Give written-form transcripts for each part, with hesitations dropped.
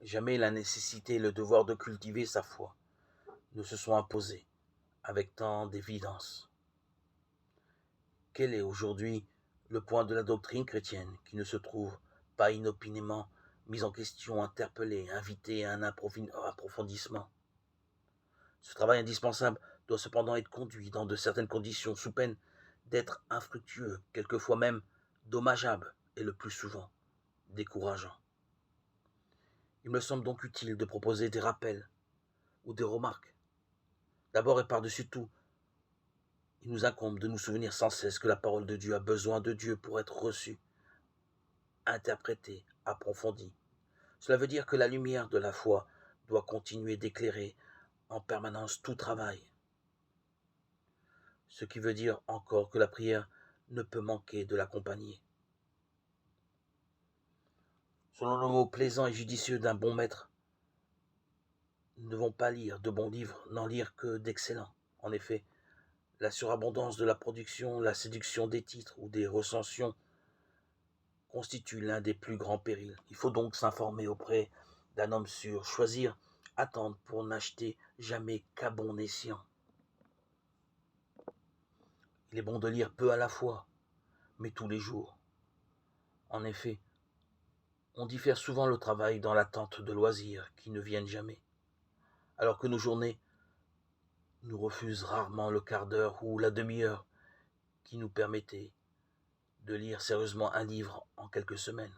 Jamais la nécessité et le devoir de cultiver sa foi ne se sont imposés avec tant d'évidence. Quel est aujourd'hui le point de la doctrine chrétienne qui ne se trouve pas inopinément mis en question, interpellé, invité à un approfondissement? Ce travail indispensable doit cependant être conduit dans de certaines conditions, sous peine d'être infructueux, quelquefois même dommageable, et le plus souvent décourageant. Il me semble donc utile de proposer des rappels ou des remarques. D'abord et par-dessus tout, il nous incombe de nous souvenir sans cesse que la parole de Dieu a besoin de Dieu pour être reçue, interprétée, approfondie. Cela veut dire que la lumière de la foi doit continuer d'éclairer en permanence tout travail. Ce qui veut dire encore que la prière ne peut manquer de l'accompagner. Selon le mot plaisant et judicieux d'un bon maître, nous ne devons pas lire de bons livres, n'en lire que d'excellents. En effet, la surabondance de la production, la séduction des titres ou des recensions constitue l'un des plus grands périls. Il faut donc s'informer auprès d'un homme sûr, choisir, attendre pour n'acheter jamais qu'à bon escient. Il est bon de lire peu à la fois, mais tous les jours. En effet, on diffère souvent le travail dans l'attente de loisirs qui ne viennent jamais, alors que nos journées nous refusent rarement le quart d'heure ou la demi-heure qui nous permettait de lire sérieusement un livre en quelques semaines.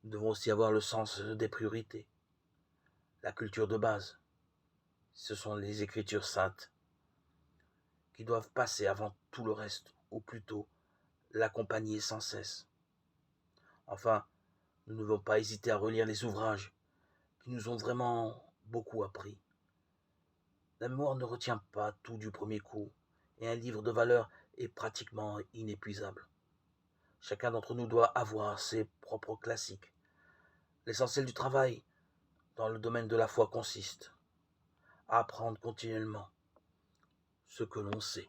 Nous devons aussi avoir le sens des priorités, la culture de base. Ce sont les Écritures saintes qui doivent passer avant tout le reste, ou plutôt l'accompagner sans cesse. Enfin, nous ne devons pas hésiter à relire les ouvrages qui nous ont vraiment beaucoup appris. La mémoire ne retient pas tout du premier coup, et un livre de valeur est pratiquement inépuisable. Chacun d'entre nous doit avoir ses propres classiques. L'essentiel du travail dans le domaine de la foi consiste à apprendre continuellement ce que l'on sait.